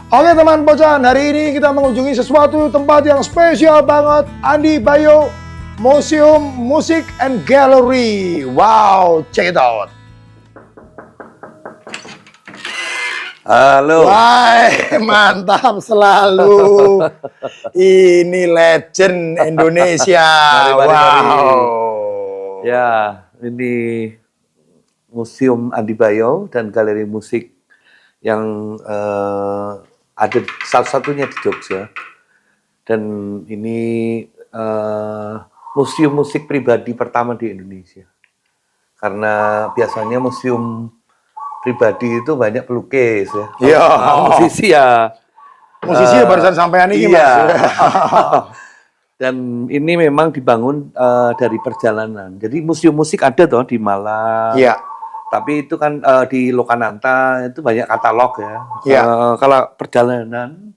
Oke teman Pocan, hari ini kita mengunjungi sesuatu tempat yang spesial banget. Andi Bayo Museum Music and Gallery. Wow, check it out. Halo. Wah, mantap selalu. Ini legend Indonesia. Mari. Wow. Ya, ini Museum Andi Bayo dan Galeri Musik yang ada satu-satunya di Jogja. Dan ini museum musik pribadi pertama di Indonesia. Karena biasanya museum pribadi itu banyak pelukis ya. Iya. Musisi ya. Musisi barusan sampean ini iya. Mas. Dan ini memang dibangun dari perjalanan. Jadi museum musik ada toh di Malang. Iya. Tapi itu kan di Lokananta itu banyak katalog ya. Iya. Kalau perjalanan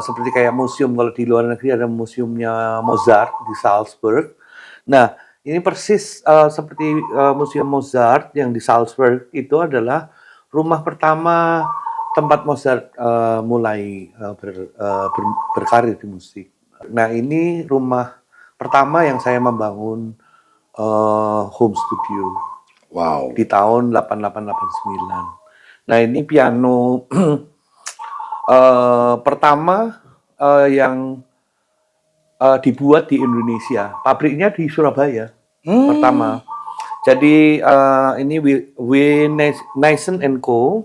seperti kayak museum, kalau di luar negeri ada museumnya Mozart di Salzburg. Nah, ini persis seperti museum Mozart yang di Salzburg itu adalah rumah pertama tempat Mozart mulai berkarir di musik. Nah, ini rumah pertama yang saya membangun home studio. Wow. Di tahun 8889. Nah, ini piano pertama yang dibuat di Indonesia. Pabriknya di Surabaya pertama. Jadi ini W. Nyssen & Co.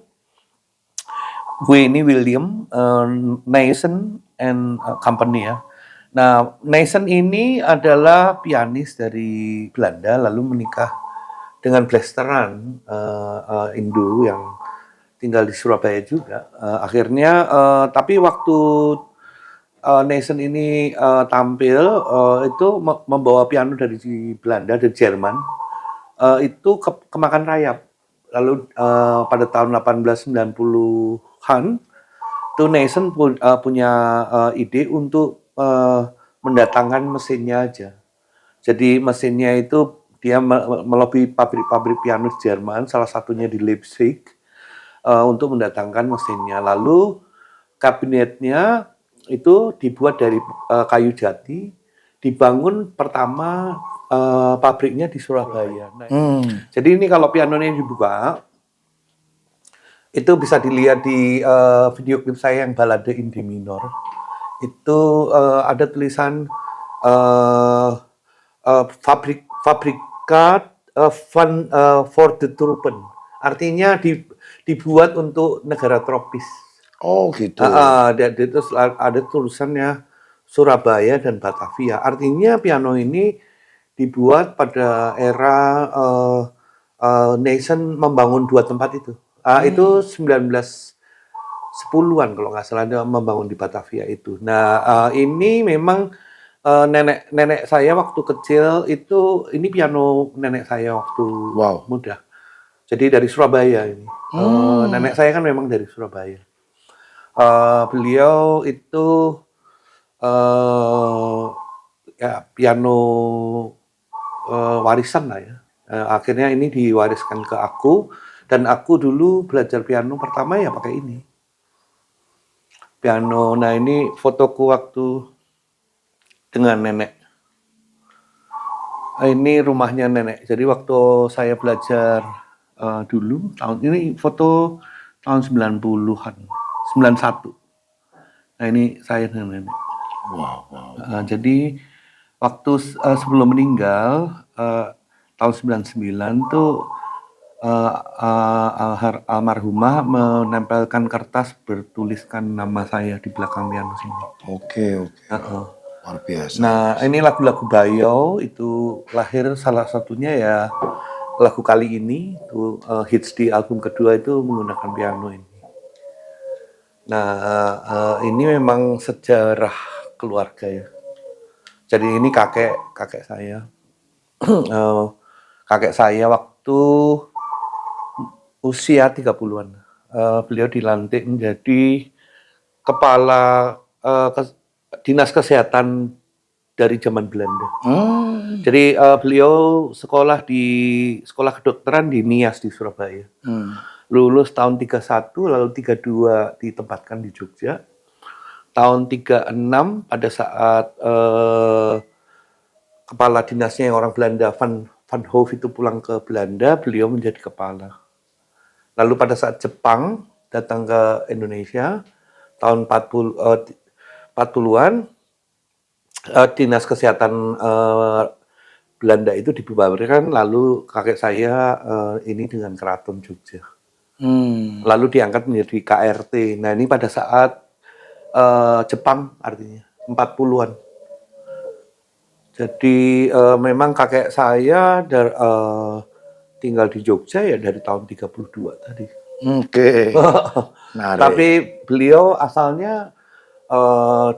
W ini William Nyssen and Company ya. Nah, Nyssen ini adalah pianis dari Belanda lalu menikah dengan blasteran Indo yang tinggal di Surabaya juga. Akhirnya, tapi waktu Nyssen ini tampil, itu membawa piano dari Belanda, dari Jerman, itu kemakan rayap. Lalu pada tahun 1890-an, itu Nyssen punya ide untuk mendatangkan mesinnya aja. Jadi mesinnya itu dia melobi pabrik-pabrik piano Jerman, salah satunya di Leipzig, untuk mendatangkan mesinnya. Lalu kabinetnya itu dibuat dari kayu jati, dibangun pertama pabriknya di Surabaya. Nah, jadi ini kalau pianonya dibuka, itu bisa dilihat di video klip saya yang Balade in D minor. Itu ada tulisan fabrikat for the Truppen. Artinya dibuat untuk negara tropis. Oh gitu. Terus ada tulisannya Surabaya dan Batavia. Artinya piano ini dibuat pada era Nyssen membangun dua tempat itu. Itu 1910-an kalau nggak salah dia membangun di Batavia itu. Nah, ini memang nenek saya waktu kecil itu, ini piano nenek saya waktu muda. Jadi dari Surabaya ini. Nenek saya kan memang dari Surabaya. Beliau itu ya piano warisan lah ya. Akhirnya ini diwariskan ke aku, dan aku dulu belajar piano pertama ya pakai ini. Piano. Nah, ini fotoku waktu dengan nenek. Ini rumahnya nenek. Jadi waktu saya belajar dulu, ini foto tahun 90-an, 91. Nah, ini saya dengan nenek. Wow. Jadi waktu sebelum meninggal tahun 99 tuh almarhumah menempelkan kertas bertuliskan nama saya di belakang piano sini. Oke. Luar biasa. Nah, ini lagu-lagu Bayo itu lahir salah satunya ya lagu Kali Ini, itu hits di album kedua itu menggunakan piano ini. Nah, ini memang sejarah keluarga ya. Jadi ini kakek saya. Kakek saya waktu usia 30-an. Beliau dilantik menjadi kepala dinas kesehatan dari zaman Belanda. Jadi beliau sekolah di sekolah kedokteran di Nias di Surabaya. lulus tahun 31, lalu 32 ditempatkan di Jogja. Tahun 36 pada saat kepala dinasnya yang orang Belanda, Van Hoof itu pulang ke Belanda, beliau menjadi kepala. Lalu pada saat Jepang datang ke Indonesia, tahun 40-an, Dinas Kesehatan Belanda itu dibubarkan, lalu kakek saya ini dengan Keraton Jogja. Lalu diangkat menjadi KRT. Nah, ini pada saat Jepang artinya, 40-an. Jadi memang kakek saya tinggal di Jogja ya dari tahun 32 tadi. Oke. Menarik. Tapi beliau asalnya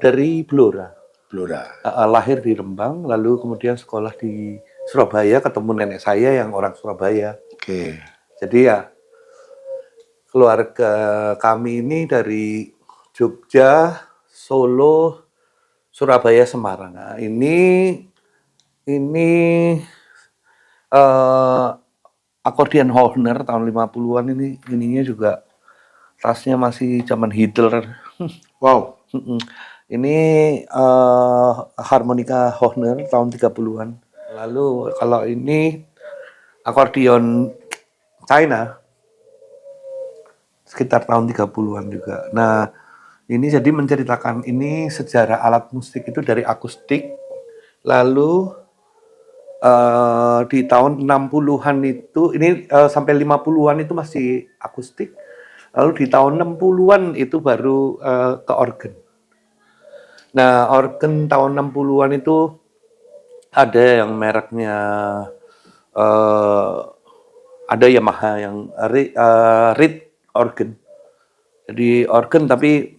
dari Blora. Blora. Lahir di Rembang, lalu kemudian sekolah di Surabaya, ketemu nenek saya yang orang Surabaya. Oke. Jadi ya keluarga kami ini dari Jogja, Solo, Surabaya, Semarang. Nah, ini akordion Horner tahun 50-an ininya juga tasnya masih zaman Hitler. Wow. Ini harmonika Horner tahun 30-an. Lalu kalau ini akordion China sekitar tahun 30-an juga. Nah, ini jadi menceritakan ini sejarah alat musik itu dari akustik, lalu di tahun 60-an itu, ini sampai 50-an itu masih akustik, lalu di tahun 60-an itu baru ke organ. Nah, organ tahun 60-an itu ada yang mereknya, ada Yamaha yang Reed organ. Jadi organ tapi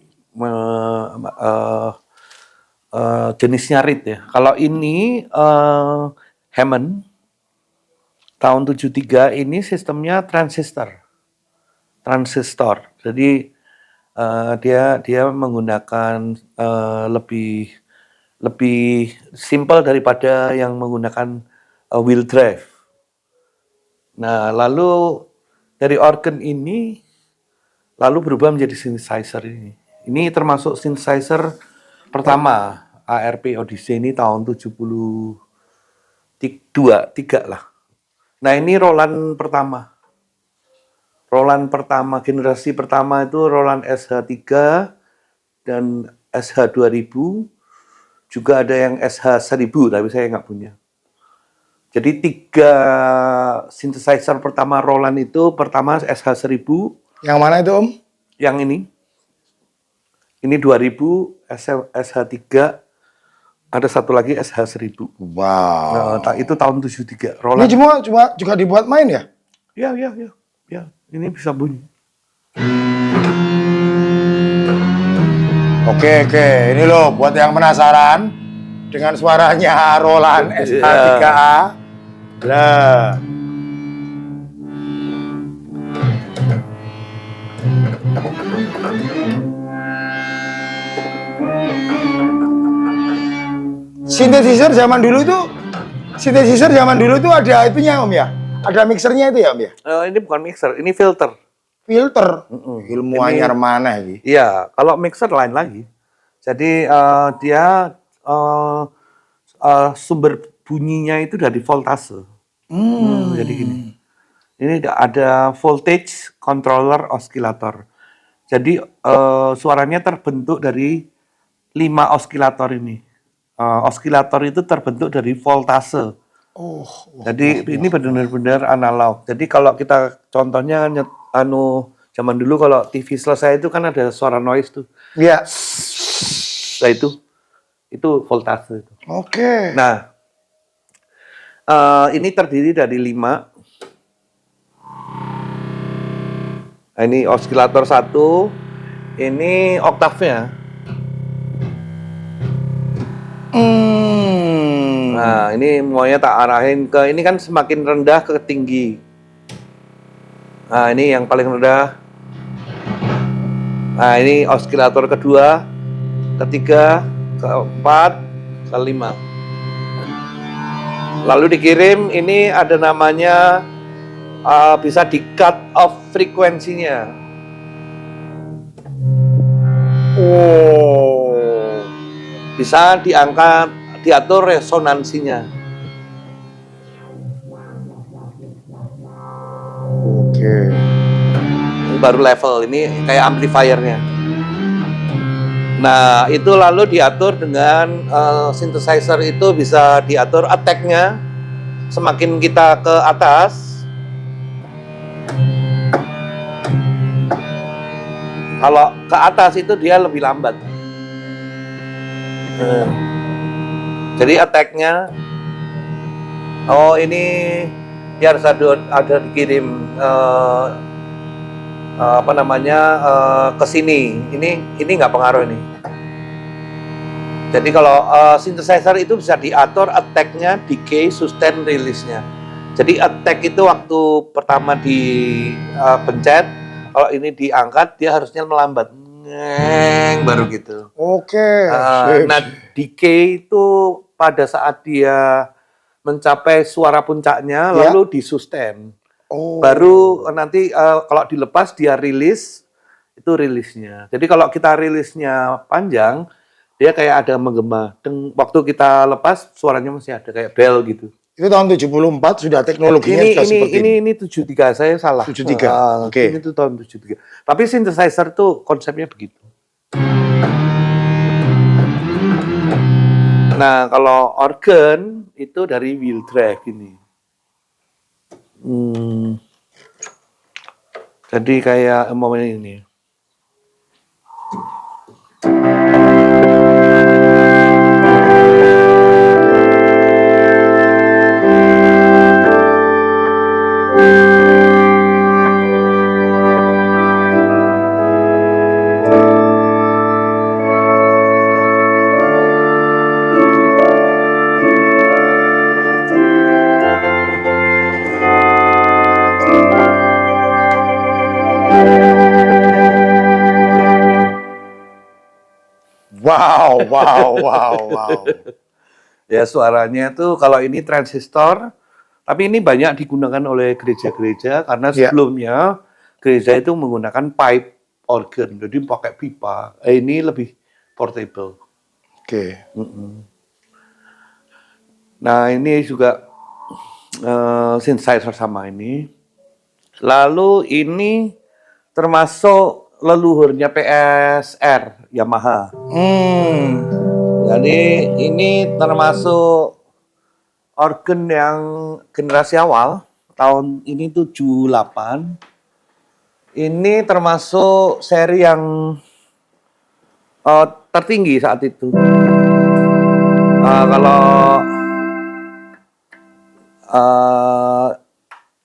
jenisnya Reed ya. Kalau ini Hammond tahun 73 ini sistemnya transistor. Jadi dia menggunakan lebih simpel daripada yang menggunakan wheel drive. Nah, lalu dari organ ini lalu berubah menjadi synthesizer ini. Ini termasuk synthesizer pertama ARP Odyssey ini tahun 73 lah. Nah, ini Roland pertama. Generasi pertama itu Roland SH3 dan SH2000. Juga ada yang SH1000, tapi saya nggak punya. Jadi 3 synthesizer pertama Roland itu, pertama SH1000. Yang mana itu, Om? Yang ini. Ini 2000, SH3. Ada satu lagi SH1000. Wow. Nah, itu tahun 73. Ini cuma juga dibuat main ya? Ya. Ini bisa bunyi. Oke. Ini loh buat yang penasaran dengan suaranya Roland SH3A. Lah. Synthesizer zaman dulu itu ada itunya, Om ya? Ada mixernya itu ya, Om ya? Ini bukan mixer, ini filter. Filter. Ilmu anyar mana ini? Iya, kalau mixer lain lagi. Jadi dia sumber bunyinya itu dari voltase. Jadi gini. Ini ada voltage controller oscillator. Jadi suaranya terbentuk dari 5 oscillator ini. Oscillator itu terbentuk dari voltase. Jadi ini benar-benar analog. Jadi kalau kita contohnya zaman dulu kalau TV selesai itu kan ada suara noise tuh. Iya. Nah itu voltase itu. Oke. Nah, ini terdiri dari 5. Nah, ini oscillator 1. Ini oktavnya. Nah, ini maunya tak arahin ke ini kan semakin rendah ke tinggi. Nah, ini yang paling rendah. Nah, ini oscillator kedua, ketiga, keempat, kelima. Lalu dikirim, ini ada namanya bisa di cut off frekuensinya. Oh. Bisa diatur resonansinya. Oke. Ini baru level, ini kayak amplifiernya. Nah, itu lalu diatur dengan synthesizer itu bisa diatur attack-nya. Semakin kita ke atas, kalau ke atas itu dia lebih lambat. Jadi attack-nya, oh ini dia harus ada dikirim ke sini. Ini nggak pengaruh ini. Jadi kalau synthesizer itu bisa diatur attack-nya, decay, sustain, release-nya. Jadi attack itu waktu pertama dipencet, kalau ini diangkat dia harusnya melambat. Baru gitu. Oke. Nah, decay itu pada saat dia mencapai suara puncaknya, Ya. lalu disustain. Oh. Baru nanti kalau dilepas dia rilis, itu rilisnya. Jadi kalau kita rilisnya panjang, dia kayak ada menggema. Waktu kita lepas suaranya masih ada kayak bell gitu. Itu tahun 74 sudah teknologinya sudah seperti ini. Ini 73, saya salah. 73. Oke. Ini tuh tahun 73. Tapi synthesizer tuh konsepnya begitu. Nah, kalau organ itu dari wheel drive ini. Jadi kayak momen ini. Wow. Ya suaranya tuh kalau ini transistor, tapi ini banyak digunakan oleh gereja-gereja karena sebelumnya gereja itu menggunakan pipe organ, jadi pakai pipa. Ini lebih portable. Oke. Nah ini juga synthesizer sama ini. Lalu ini termasuk leluhurnya PSR Yamaha. Jadi ini termasuk organ yang generasi awal, tahun ini 78. Ini termasuk seri yang tertinggi saat itu. Kalau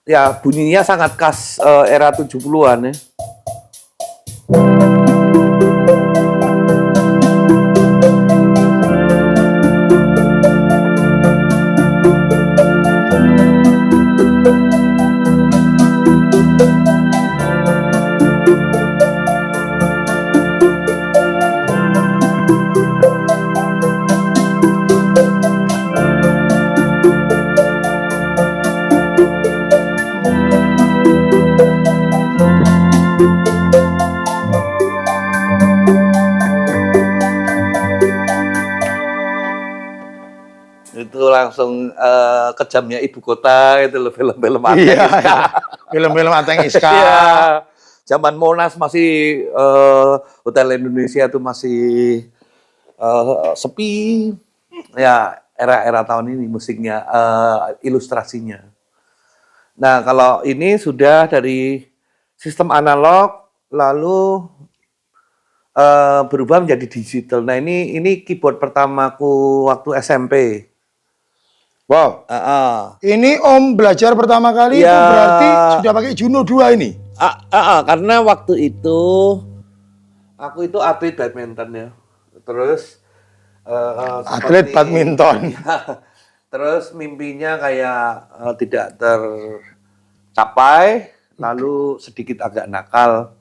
ya bunyinya sangat khas era 70-an ya. Itu langsung kejamnya ibu kota itu loh, film-film Ateng Iska. Film-film Ateng Iska. Iya. Zaman Monas masih Hotel Indonesia itu masih sepi. Ya, era-era tahun ini musiknya, ilustrasinya. Nah, kalau ini sudah dari sistem analog lalu berubah menjadi digital. Nah, ini keyboard pertamaku waktu SMP. Wow. Ini Om belajar pertama kali Ya. itu berarti sudah pakai Juno 2 ini. Karena waktu itu aku itu atlet badminton ya. Terus Atlet badminton. terus mimpinya kayak tidak tercapai, lalu sedikit agak nakal.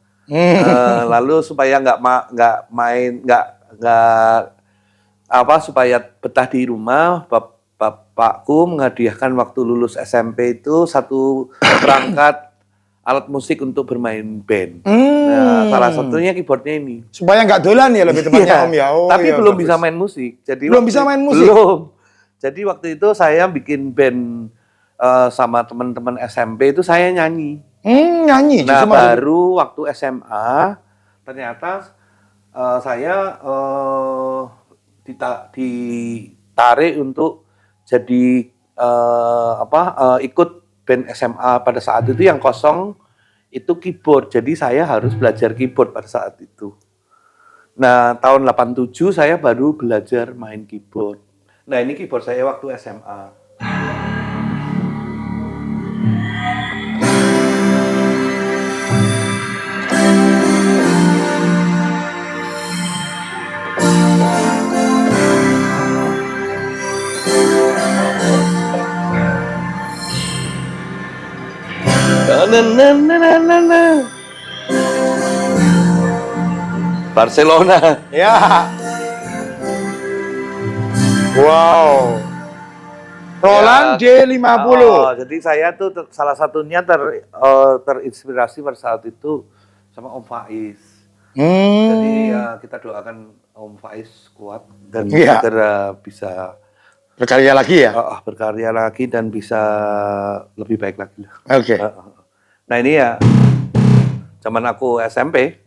Lalu supaya supaya betah di rumah, bapakku menghadiahkan waktu lulus SMP itu satu perangkat alat musik untuk bermain band. Nah, salah satunya keyboardnya ini. Supaya nggak dolan ya lebih tepatnya Om ya. Oh, Tapi ya, belum bagus. bisa main musik. Jadi Belum bisa main musik? Belum. Jadi waktu itu saya bikin band sama teman-teman SMP itu saya nyanyi. Nyanyi. Nah, justru baru waktu SMA ternyata saya ditarik untuk jadi ikut band SMA pada saat itu yang kosong itu keyboard. Jadi saya harus belajar keyboard pada saat itu. Nah, tahun 87 saya baru belajar main keyboard. Nah, ini keyboard saya waktu SMA. Barcelona. Ya. Wow. Roland J50. Jadi saya tuh salah satunya terinspirasi pada saat itu sama Om Faiz. Jadi ya kita doakan Om Faiz kuat dan segera bisa berkarya lagi ya. Berkarya lagi dan bisa lebih baik lagi. Oke. Nah ini ya zaman aku SMP.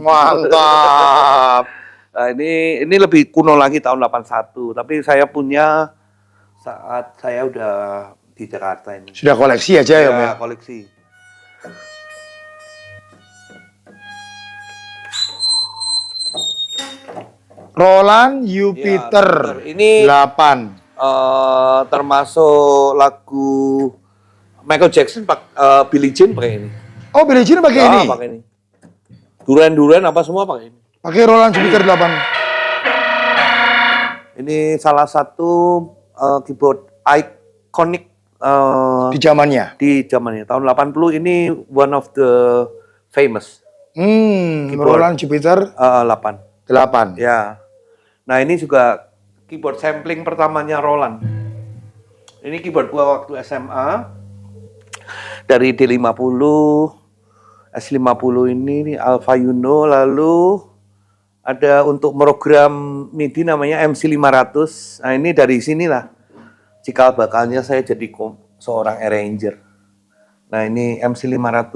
Mantap. Nah, ini lebih kuno lagi tahun 81, tapi saya punya saat saya udah di Jakarta ini. Sudah koleksi aja ya, Om ya? Koleksi. Roland Jupiter ini 8. Termasuk lagu Michael Jackson, Billie Jean pakai ini. Oh, Billie Jean pakai ini? Pakai ini. Duran apa semua pakai ini. Pakai Roland Jupiter 8. Ini salah satu keyboard ikonik di zamannya. Di zamannya tahun 80 ini one of the famous. Roland Jupiter 8. Ya. Nah, ini juga keyboard sampling pertamanya Roland. Ini keyboard gua waktu SMA dari D50, S50 ini Alpha Uno, lalu ada untuk program MIDI namanya MC500. Nah, ini dari sinilah cikal bakalnya saya jadi seorang arranger. Nah, ini MC500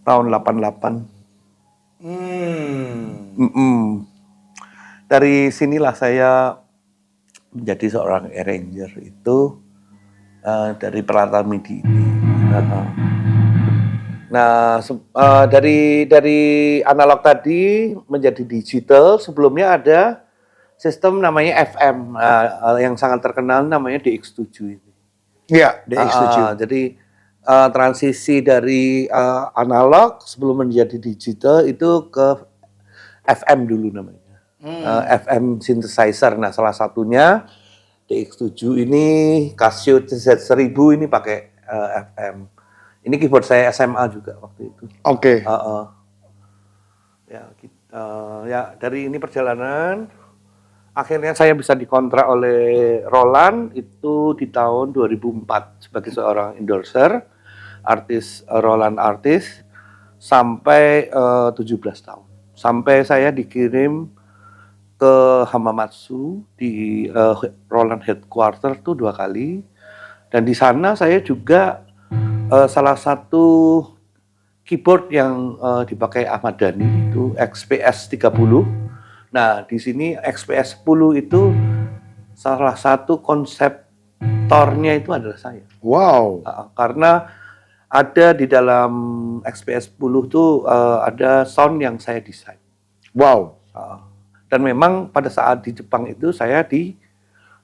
tahun 88. Dari sinilah saya menjadi seorang arranger itu dari peralatan MIDI ini. Nah, dari analog tadi menjadi digital, sebelumnya ada sistem namanya FM yang sangat terkenal namanya DX7 ini. Iya, DX7. Jadi transisi dari analog sebelum menjadi digital itu ke FM dulu namanya. FM synthesizer. Nah, salah satunya DX7 ini, Casio Z1000 ini pakai FM. Ini keyboard saya SMA juga waktu itu. Oke. Ya, dari ini perjalanan akhirnya saya bisa dikontrak oleh Roland itu di tahun 2004 sebagai seorang endorser, artis Roland artis sampai 17 tahun. Sampai saya dikirim ke Hamamatsu di Roland Headquarter tuh 2 kali, dan di sana saya juga salah satu keyboard yang dipakai Ahmad Dhani itu XPS 30. Nah, di sini XPS 10 itu salah satu konseptornya itu adalah saya. Wow. Karena ada di dalam XPS 10 tuh ada sound yang saya desain. Wow. Dan memang pada saat di Jepang itu saya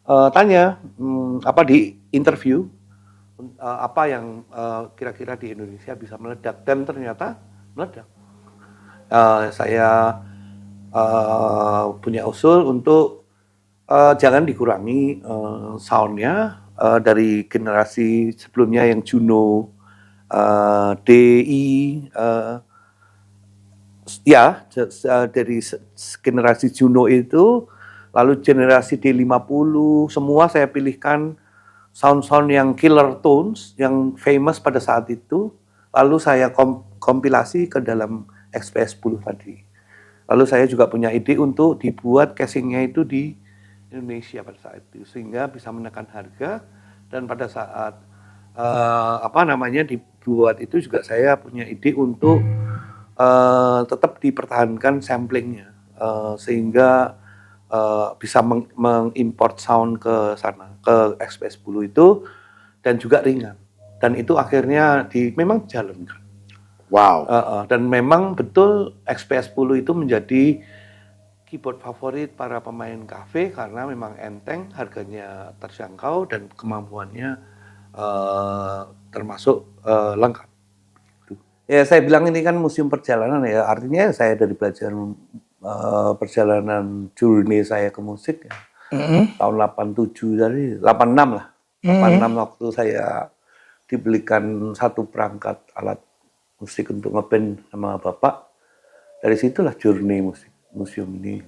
tanya apa di interview apa yang kira-kira di Indonesia bisa meledak dan ternyata meledak. Saya punya usul untuk jangan dikurangi soundnya dari generasi sebelumnya yang Juno, DI, ya dari generasi Juno itu, lalu generasi D50, semua saya pilihkan sound-sound yang killer tones, yang famous pada saat itu, lalu saya kompilasi ke dalam XPS 10 tadi. Lalu saya juga punya ide untuk dibuat casingnya itu di Indonesia pada saat itu, sehingga bisa menekan harga, dan pada saat dibuat itu juga saya punya ide untuk tetap dipertahankan samplingnya, sehingga bisa mengimport sound ke sana, ke XPS 10 itu, dan juga ringan. Dan itu akhirnya memang jalankan. Wow. Dan memang betul XPS 10 itu menjadi keyboard favorit para pemain kafe karena memang enteng, harganya terjangkau, dan kemampuannya termasuk lengkap. Ya, saya bilang ini kan museum perjalanan ya, artinya saya dari belajar perjalanan journey saya ke musik ya. Tahun 87 tadi, 86 lah. 86 waktu saya dibelikan satu perangkat alat musik untuk ngeband sama bapak. Dari situlah journey musik museum ini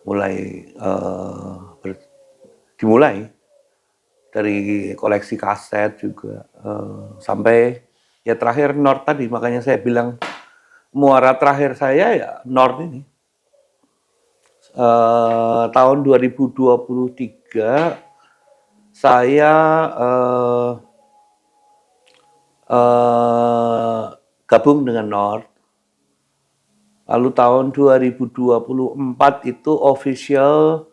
mulai dimulai, dari koleksi kaset juga sampai ya terakhir Nord tadi. Makanya saya bilang muara terakhir saya ya Nord ini. Tahun 2023 saya gabung dengan Nord. Lalu tahun 2024 itu official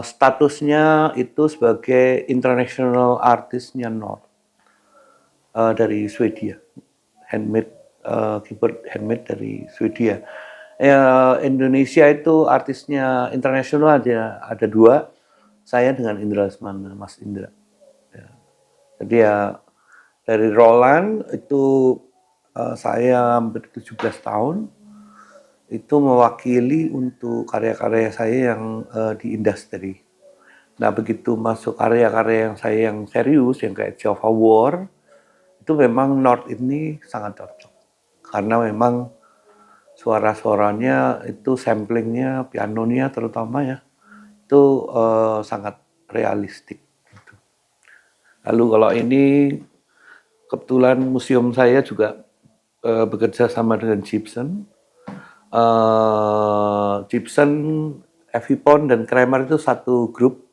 statusnya itu sebagai international artistnya Nord, dari Swedia, handmade keyboard handmade dari Swedia. Indonesia itu artisnya internasional ada dua, saya dengan Indra Lesmana, Mas Indra. Ya. Jadi ya dari Roland itu saya hampir 17 tahun itu mewakili untuk karya-karya saya yang di industri. Nah begitu masuk karya-karya yang saya yang serius, yang kayak Java War, itu memang Nord ini sangat cocok karena memang suara-suaranya itu, samplingnya, pianonya terutama ya, itu sangat realistik. Gitu. Lalu kalau ini kebetulan museum saya juga bekerja sama dengan Gibson. Gibson, Evipon, dan Kramer itu satu grup.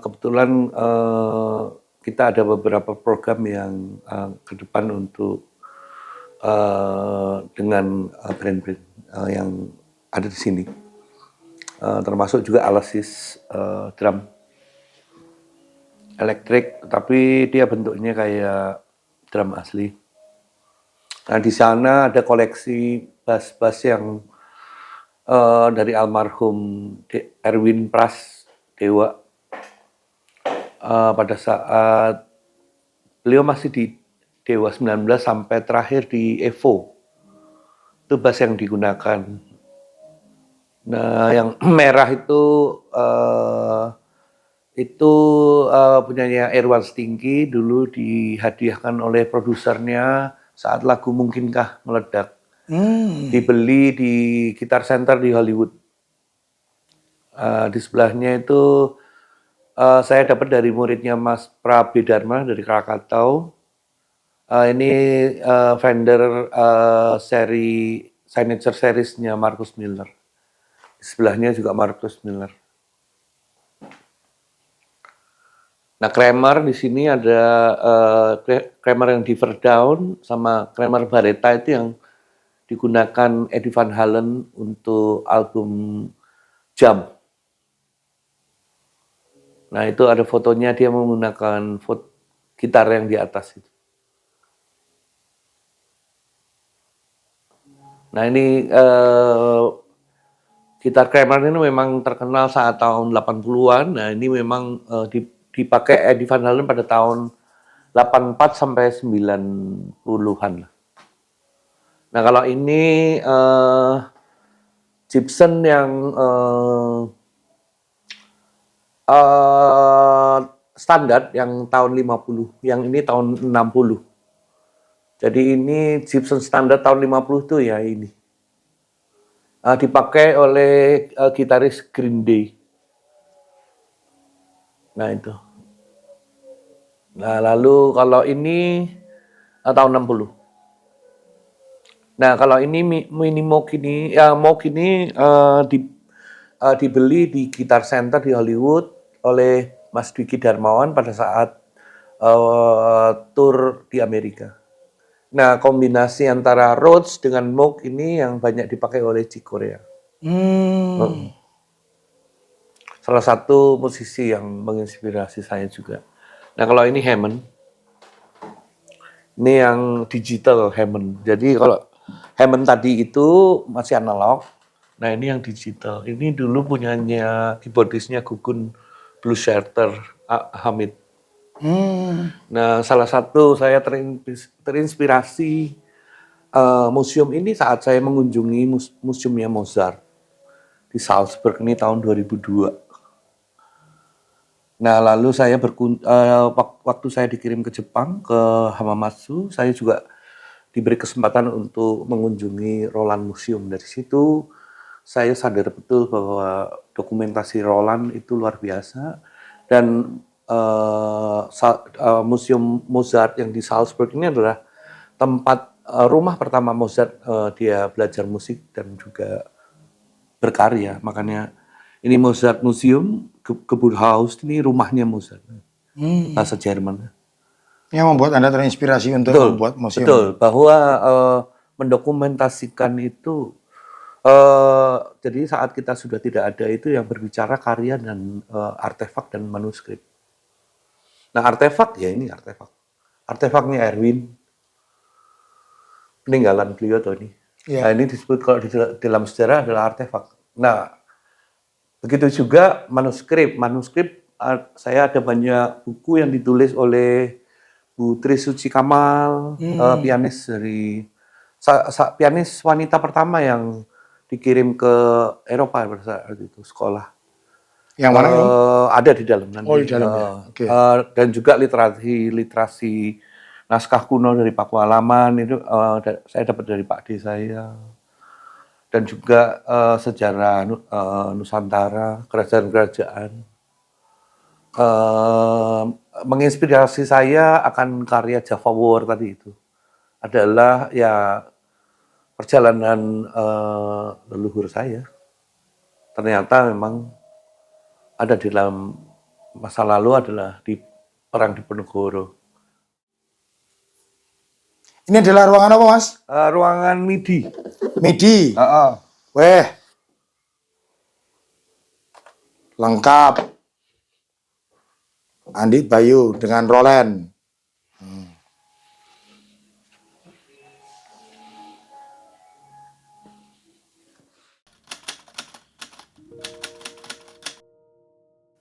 Kebetulan kita ada beberapa program yang ke depan untuk dengan brand-brand yang ada di sini, termasuk juga Alesis drum elektrik, tapi dia bentuknya kayak drum asli. Nah di sana ada koleksi bass-bass yang dari almarhum Erwin Pras Dewa, pada saat beliau masih di Dewa 19 sampai terakhir di Evo, itu bass yang digunakan. Nah yang merah itu punyanya Erwan Stinky, dulu dihadiahkan oleh produsernya saat lagu Mungkinkah meledak. Dibeli di Guitar Center di Hollywood. Di sebelahnya itu saya dapat dari muridnya Mas Prabedharma dari Krakatau. Ini vendor seri signature seriesnya Marcus Miller. Di sebelahnya juga Marcus Miller. Nah, Kramer di sini ada Kramer yang di Verdown sama Kramer Baretta itu yang digunakan Eddie Van Halen untuk album Jump. Nah, itu ada fotonya dia menggunakan gitar yang di atas itu. Nah, ini Gitar Kramer ini memang terkenal saat tahun 80-an. Nah, ini memang dipakai Eddie Van Halen pada tahun 84 sampai 90-an lah. Nah, kalau ini Gibson yang standar yang tahun 50, yang ini tahun 60. Jadi ini Gibson standar tahun 50 tuh ya ini. Dipakai oleh gitaris Green Day. Nah itu. Nah lalu kalau ini tahun 60. Nah kalau ini mini Moog ini, dibeli di Guitar Center di Hollywood oleh Mas Dwiki Darmawan pada saat tour di Amerika. Nah, kombinasi antara Rhodes dengan Moog ini yang banyak dipakai oleh Chick Corea. Salah satu musisi yang menginspirasi saya juga. Nah, kalau ini Hammond, ini yang digital Hammond. Jadi kalau Hammond tadi itu masih analog, nah ini yang digital. Ini dulu punyanya keyboardisnya Gugun Blues Shelter Hamid. Nah, salah satu saya terinspirasi museum ini saat saya mengunjungi museumnya Mozart di Salzburg ini tahun 2002. Nah, lalu saya waktu saya dikirim ke Jepang ke Hamamatsu, saya juga diberi kesempatan untuk mengunjungi Roland Museum. Dari situ saya sadar betul bahwa dokumentasi Roland itu luar biasa dan Museum Mozart yang di Salzburg ini adalah tempat rumah pertama Mozart dia belajar musik dan juga berkarya. Makanya ini Mozart Museum, Geburthaus ini rumahnya Mozart. Bahasa Jerman. Yang membuat Anda terinspirasi untuk membuat museum. Betul, bahwa mendokumentasikan itu jadi saat kita sudah tidak ada itu yang berbicara karya dan artefak dan manuskrip. Nah, artefak ya ini artefak. Artefaknya Erwin. Peninggalan beliau tuh ini. Yeah. Nah, ini disebut kalau di dalam sejarah adalah artefak. Nah, begitu juga manuskrip. Manuskrip saya ada banyak buku yang ditulis oleh Bu Trisuci Kamal, pianis dari pianis wanita pertama yang dikirim ke Eropa pada saat itu sekolah. Yang mana ini? Ada di dalam nanti. Oh, di dalam ya. Okay. Dan juga literasi naskah kuno dari Pakualaman itu saya dapat dari Pak D saya. Dan juga sejarah Nusantara, kerajaan-kerajaan. Menginspirasi saya akan karya Java War tadi itu adalah ya perjalanan leluhur saya. Ternyata memang ada di dalam masa lalu adalah di Perang Diponegoro. Ini adalah ruangan apa, Mas? Ruangan MIDI. MIDI. Weh. Lengkap. Andi Bayu dengan Roland.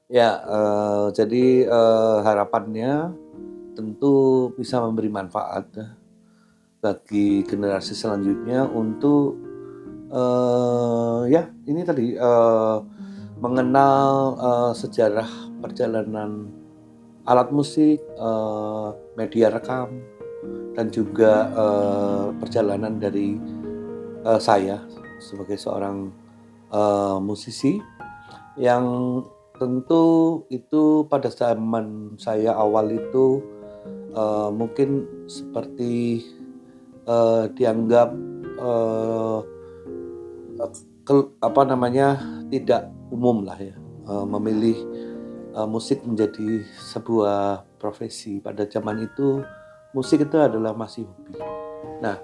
Ya, jadi harapannya tentu bisa memberi manfaat bagi generasi selanjutnya untuk ya ini tadi mengenal sejarah perjalanan alat musik, media rekam, dan juga perjalanan dari saya sebagai seorang musisi yang tentu itu pada zaman saya awal itu mungkin seperti dianggap tidak umum lah ya, memilih musik menjadi sebuah profesi. Pada zaman itu musik itu adalah masih hobi. Nah,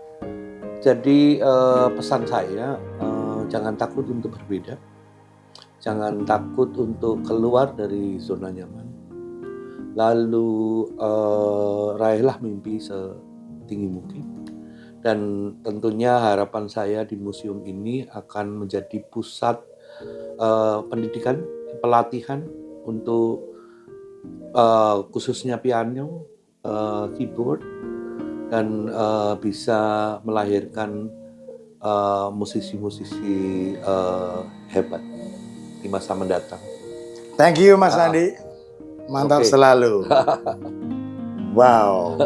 jadi pesan saya jangan takut untuk berbeda. Jangan takut untuk keluar dari zona nyaman. Lalu raihlah mimpi setinggi mungkin. Dan tentunya harapan saya di museum ini akan menjadi pusat pendidikan, pelatihan untuk khususnya piano, keyboard, dan bisa melahirkan musisi-musisi hebat di masa mendatang. Thank you Mas Andi. Mantap Oke. selalu. Wow.